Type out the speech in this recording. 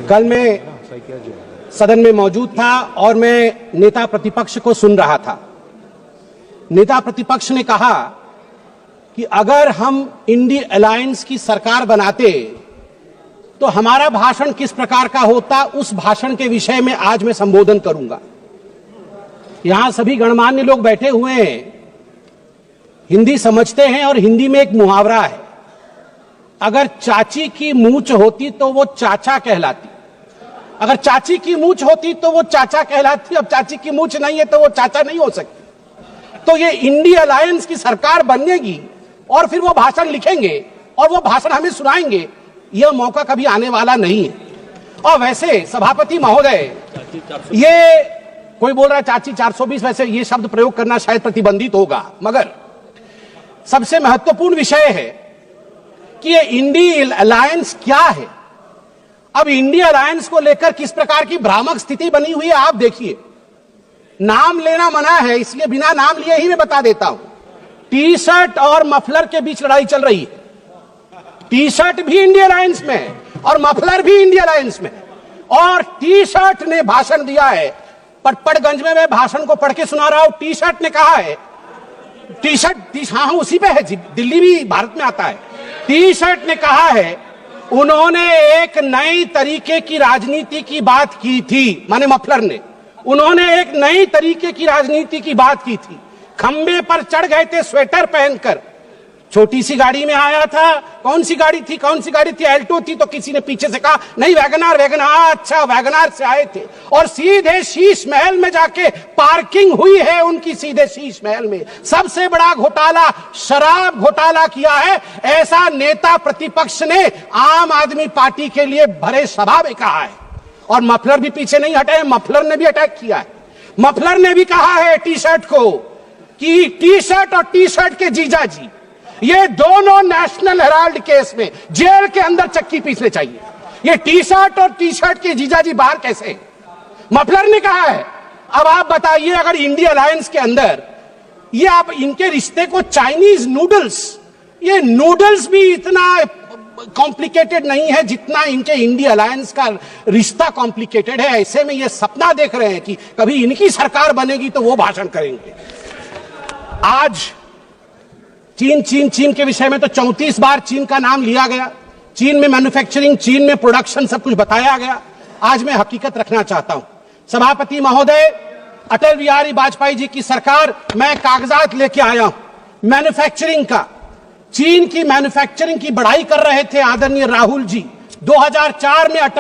कल मैं सदन में मौजूद था और मैं नेता प्रतिपक्ष को सुन रहा था। नेता प्रतिपक्ष ने कहा कि अगर हम इंडी अलायंस की सरकार बनाते तो हमारा भाषण किस प्रकार का होता, उस भाषण के विषय में आज मैं संबोधन करूंगा। यहां सभी गणमान्य लोग बैठे हुए हैं, हिंदी समझते हैं और हिंदी में एक मुहावरा है, अगर चाची की मूंछ होती तो वो चाचा कहलाती, अगर चाची की मूंछ होती तो वो चाचा कहलाती, अब चाची की मूंछ नहीं है तो वो चाचा नहीं हो सकती। तो ये इंडी अलायंस की सरकार बनेगी और फिर वो भाषण लिखेंगे और वो भाषण हमें सुनाएंगे, यह मौका कभी आने वाला नहीं है। और वैसे सभापति महोदय, ये कोई बोल रहा है चाची 420, वैसे ये शब्द प्रयोग करना शायद प्रतिबंधित होगा, मगर सबसे महत्वपूर्ण विषय है कि ये इंडी अलायंस क्या है। अब इंडी अलायंस को लेकर किस प्रकार की भ्रामक स्थिति बनी हुई है आप देखिए। नाम लेना मना है, इसलिए बिना नाम लिए ही मैं बता देता हूं। टी शर्ट और मफलर के बीच लड़ाई चल रही है। टी शर्ट भी इंडी अलायंस में है और मफलर भी इंडी अलायंस में है। और टी शर्ट ने भाषण दिया है, पटपड़गंज में मैं भाषण को पढ़ के सुना रहा हूं। टी शर्ट ने कहा है, टी शर्ट हाँ उसी पे है, दिल्ली भी भारत में आता है। टी शर्ट ने कहा है उन्होंने एक नई तरीके की राजनीति की बात की थी, माने मफलर ने, उन्होंने एक नई तरीके की राजनीति की बात की थी। खंबे पर चढ़ गए थे स्वेटर पहनकर, छोटी सी गाड़ी में आया था। कौन सी गाड़ी थी, कौन सी गाड़ी थी? एल्टो थी। तो किसी ने पीछे से कहा नहीं वैगनार, वैगनार, अच्छा वैगनार से आए थे और सीधे शीश महल में जाके पार्किंग हुई है उनकी, सीधे शीश महल में। सबसे बड़ा घोटाला शराब घोटाला किया है, ऐसा नेता प्रतिपक्ष ने आम आदमी पार्टी के लिए भरे सभा में कहा है। और मफलर भी पीछे नहीं हटे, मफलर ने भी अटैक किया है। मफलर ने भी कहा है टी शर्ट को कि टी शर्ट और टी शर्ट के जीजा जी, ये दोनों नेशनल हेराल्ड केस में जेल के अंदर चक्की पीसने चाहिए। ये टी शर्ट और टी शर्ट के जीजाजी बाहर कैसे? मफलर ने कहा है। अब आप बताइए, अगर इंडिया अलायंस के अंदर ये आप इनके रिश्ते को चाइनीज नूडल्स, ये नूडल्स भी इतना कॉम्प्लिकेटेड नहीं है जितना इनके इंडिया अलायंस का रिश्ता कॉम्प्लिकेटेड है। ऐसे में ये सपना देख रहे हैं कि कभी इनकी सरकार बनेगी तो वो भाषण करेंगे। आज चीन के विषय में तो 34 बार चीन का नाम लिया गया। चीन में मैन्युफैक्चरिंग, चीन में प्रोडक्शन, सब कुछ बताया गया। आज मैं हकीकत रखना चाहता हूं। सभापति महोदय, अटल बिहारी वाजपेयी जी की सरकार, मैं कागजात लेके आया हूं मैन्युफैक्चरिंग का। चीन की मैन्युफैक्चरिंग की बढ़ाई कर रहे थे आदरणीय राहुल जी। 2004 में अटल